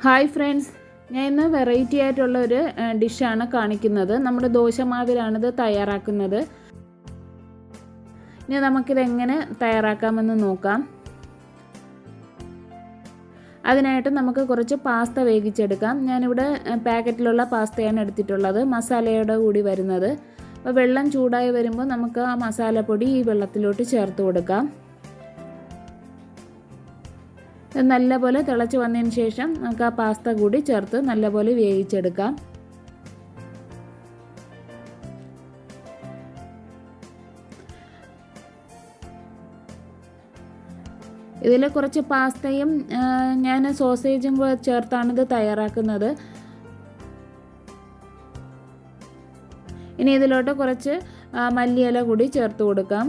Hi friends, ഞാൻ ഇന്ന് variety ആയിട്ടുള്ളൊരു ഡിഷാണ് കാണിക്കുന്നത്. നമ്മുടെ ദോശമാവിലാണിത് തയ്യാറാക്കുന്നത്. ഇനി നമുക്കിതെങ്ങനെ തയ്യാറാക്കാമെന്ന് നോക്കാം. അതിനായിട്ട് നമുക്ക് കുറച്ച് പാസ്ത വേവിച്ചെടുക്കാം. ഞാനിവിടെ പാക്കറ്റിലുള്ള പാസ്തയാണ് എടുത്തിട്ടുള്ളത്, മസാലയുടെ കൂടി വരുന്നത്. അപ്പോൾ വെള്ളം ചൂടായി വരുമ്പോൾ നമുക്ക് ആ മസാലപ്പൊടി ഈ വെള്ളത്തിലോട്ട് ചേർത്ത് കൊടുക്കാം. നല്ലപോലെ തിളച്ച് വന്നതിന് ശേഷം നമുക്ക് ആ പാസ്ത കൂടി ചേർത്ത് നല്ലപോലെ വേവിച്ചെടുക്കാം. ഇതിൽ കുറച്ച് പാസ്തയും ഞാൻ സോസേജും ചേർത്താണിത് തയ്യാറാക്കുന്നത്. ഇനി ഇതിലോട്ട് കുറച്ച് മല്ലിയില കൂടി ചേർത്ത് കൊടുക്കാം.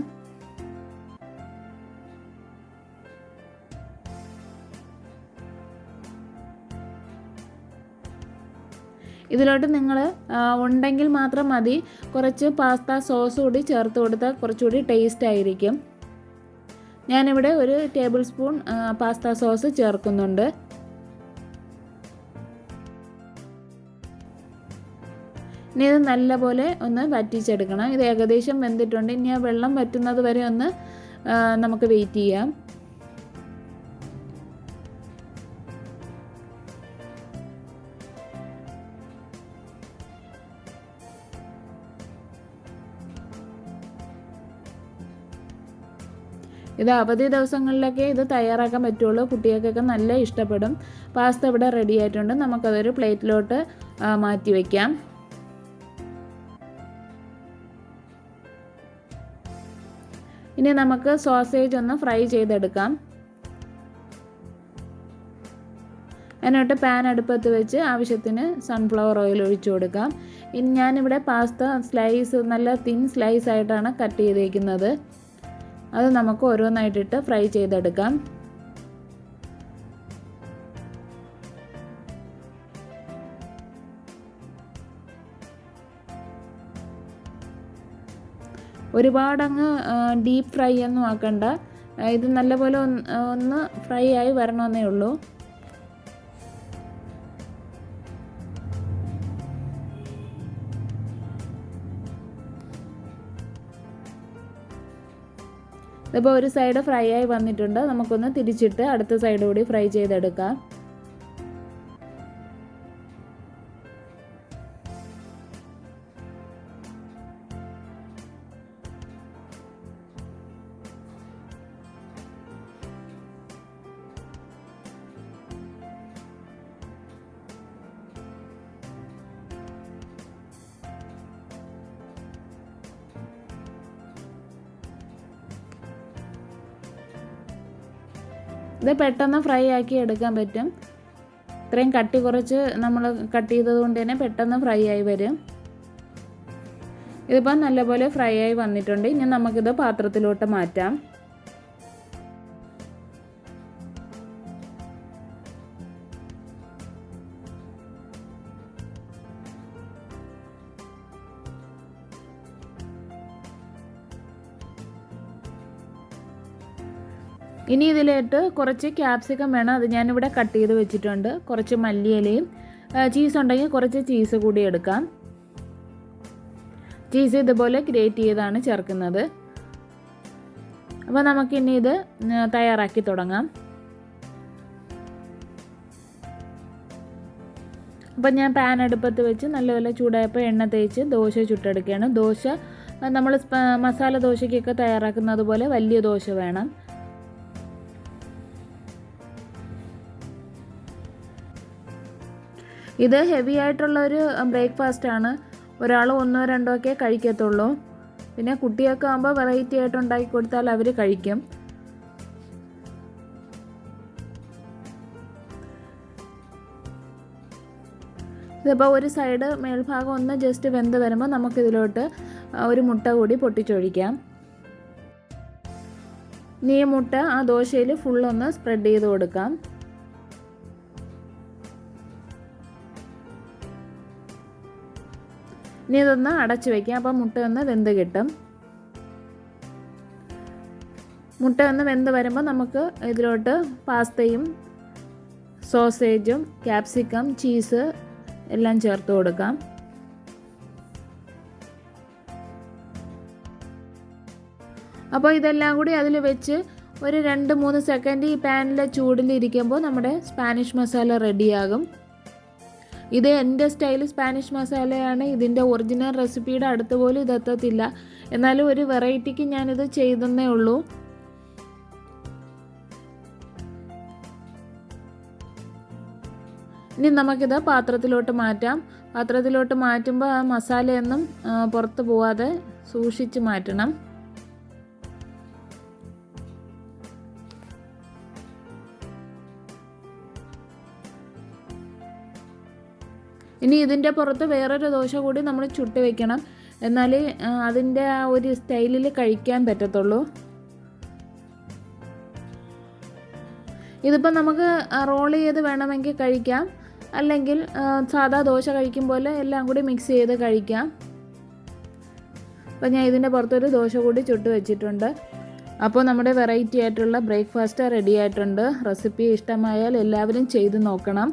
ഇതിലോട്ട് നിങ്ങൾ ഉണ്ടെങ്കിൽ മാത്രം മതി, കുറച്ച് പാസ്ത സോസ് കൂടി ചേർത്ത് കൊടുത്താൽ കുറച്ചുകൂടി ടേസ്റ്റ് ആയിരിക്കും. ഞാനിവിടെ 1 ടേബിൾ സ്പൂൺ പാസ്ത സോസ് ചേർക്കുന്നുണ്ട്. ഇനി ഇത് നല്ലപോലെ ഒന്ന് വറ്റിച്ചെടുക്കണം. ഇത് ഏകദേശം വെന്തിട്ടുണ്ട്. ഇനി ആ വെള്ളം വറ്റുന്നത് വരെ ഒന്ന് നമുക്ക് വെയിറ്റ് ചെയ്യാം. ഇത് അവധി ദിവസങ്ങളിലൊക്കെ ഇത് തയ്യാറാക്കാൻ പറ്റുള്ളൂ. കുട്ടികൾക്കൊക്കെ നല്ല ഇഷ്ടപ്പെടും. പാസ്ത ഇവിടെ റെഡി ആയിട്ടുണ്ട്. നമുക്കതൊരു പ്ലേറ്റിലോട്ട് മാറ്റി വയ്ക്കാം. ഇനി നമുക്ക് സോസേജ് ഒന്ന് ഫ്രൈ ചെയ്തെടുക്കാം. അതിനായിട്ട് പാൻ അടുപ്പത്ത് വെച്ച് ആവശ്യത്തിന് സൺഫ്ലവർ ഓയിൽ ഒഴിച്ചു കൊടുക്കാം. ഇനി ഞാനിവിടെ പാസ്ത സ്ലൈസ് നല്ല തിൻ സ്ലൈസ് ആയിട്ടാണ് കട്ട് ചെയ്തേക്കുന്നത്. അത് നമുക്ക് ഓരോന്നായിട്ടിട്ട് ഫ്രൈ ചെയ്തെടുക്കാം. ഒരുപാടങ്ങ് ഡീപ്പ് ഫ്രൈ ഒന്നും ആക്കണ്ട. ഇത് നല്ലപോലെ ഒന്ന് ഫ്രൈ ആയി വരണമെന്നേ ഉള്ളൂ. ഇപ്പോൾ ഒരു സൈഡ് ഫ്രൈ ആയി വന്നിട്ടുണ്ട്. നമുക്കൊന്ന് തിരിച്ചിട്ട് അടുത്ത സൈഡ് കൂടി ഫ്രൈ ചെയ്തെടുക്കാം. ഇത് പെട്ടെന്ന് ഫ്രൈ ആക്കി എടുക്കാൻ പറ്റും. ഇത്രയും കട്ടി കുറച്ച് നമ്മൾ കട്ട് ചെയ്തത് കൊണ്ട് തന്നെ പെട്ടെന്ന് ഫ്രൈ ആയി വരും. ഇതിപ്പോൾ നല്ലപോലെ ഫ്രൈ ആയി വന്നിട്ടുണ്ട്. ഇനി നമുക്കിത് പാത്രത്തിലോട്ട് മാറ്റാം. ഇനി ഇതിലോട്ട് കുറച്ച് ക്യാപ്സിക്കം വേണം. അത് ഞാനിവിടെ കട്ട് ചെയ്ത് വെച്ചിട്ടുണ്ട്. കുറച്ച് മല്ലിയിലയും ചീസ് ഉണ്ടെങ്കിൽ കുറച്ച് ചീസ് കൂടി എടുക്കാം. ചീസ് ഇതുപോലെ ഗ്രേറ്റ് ചെയ്താണ് ചേർക്കുന്നത്. അപ്പോൾ നമുക്കിനി ഇത് തയ്യാറാക്കി തുടങ്ങാം. അപ്പം ഞാൻ പാൻ അടുപ്പത്ത് വെച്ച് നല്ലപോലെ ചൂടായപ്പോൾ എണ്ണ തേച്ച് ദോശ ചുട്ടെടുക്കുകയാണ്. ദോശ നമ്മൾ മസാല ദോശയ്ക്കൊക്കെ തയ്യാറാക്കുന്നത് പോലെ വലിയ ദോശ വേണം. ഇത് ഹെവി ആയിട്ടുള്ളൊരു ബ്രേക്ക്ഫാസ്റ്റാണ്. ഒരാൾ 1 or 2 ഒക്കെ കഴിക്കത്തുള്ളൂ. പിന്നെ കുട്ടിയൊക്കെ ആകുമ്പോൾ വെറൈറ്റി ആയിട്ട് ഉണ്ടാക്കി കൊടുത്താൽ അവർ കഴിക്കും. ഇതിപ്പോൾ ഒരു സൈഡ് മേൽഭാഗം ഒന്ന് ജസ്റ്റ് വെന്ത് വരുമ്പോൾ നമുക്കിതിലോട്ട് ഒരു മുട്ട കൂടി പൊട്ടിച്ചൊഴിക്കാം. ഇനി ഈ മുട്ട ആ ദോശയിൽ ഫുള്ളൊന്ന് സ്പ്രെഡ് ചെയ്ത് കൊടുക്കാം. ഇനി ഇതൊന്ന് അടച്ചു വയ്ക്കാം. അപ്പോൾ മുട്ട ഒന്ന് വെന്ത് കിട്ടും. മുട്ട ഒന്ന് വെന്ത് വരുമ്പോൾ നമുക്ക് ഇതിലോട്ട് പാസ്തയും സോസേജും ക്യാപ്സിക്കം ചീസ് എല്ലാം ചേർത്ത് കൊടുക്കാം. അപ്പോൾ ഇതെല്ലാം കൂടി അതിൽ വെച്ച് ഒരു 2-3 സെക്കൻഡ് ഈ പാനിലെ ചൂടിലിരിക്കുമ്പോൾ നമ്മുടെ സ്പാനിഷ് മസാല റെഡിയാകും. ഇത് എൻ്റെ സ്റ്റൈൽ സ്പാനിഷ് മസാലയാണ്. ഇതിൻ്റെ ഒറിജിനൽ റെസിപ്പിയുടെ അടുത്ത് പോലും ഇതെത്തത്തില്ല. എന്നാലും ഒരു വെറൈറ്റിക്ക് ഞാനിത് ചെയ്തെന്നേ ഉള്ളൂ. ഇനി നമുക്കിത് പാത്രത്തിലോട്ട് മാറ്റാം. പാത്രത്തിലോട്ട് മാറ്റുമ്പോൾ ആ മസാലയൊന്നും പുറത്ത് പോവാതെ സൂക്ഷിച്ച് മാറ്റണം. ഇനി ഇതിൻ്റെ പുറത്ത് വേറൊരു ദോശ കൂടി നമ്മൾ ചുട്ട് വെക്കണം. എന്നാലേ അതിൻ്റെ ആ ഒരു സ്റ്റൈലിൽ കഴിക്കാൻ പറ്റത്തുള്ളൂ. ഇതിപ്പോൾ നമുക്ക് റോൾ ചെയ്ത് വേണമെങ്കിൽ കഴിക്കാം, അല്ലെങ്കിൽ സാധാ ദോശ കഴിക്കും പോലെ എല്ലാം കൂടി മിക്സ് ചെയ്ത് കഴിക്കാം. അപ്പോൾ ഞാൻ ഇതിൻ്റെ പുറത്തൊരു ദോശ കൂടി ചുട്ട് വെച്ചിട്ടുണ്ട്. അപ്പോൾ നമ്മുടെ വെറൈറ്റി ആയിട്ടുള്ള ബ്രേക്ക്ഫാസ്റ്റ് റെഡി ആയിട്ടുണ്ട്. റെസിപ്പി ഇഷ്ടമായാൽ എല്ലാവരും ചെയ്ത് നോക്കണം.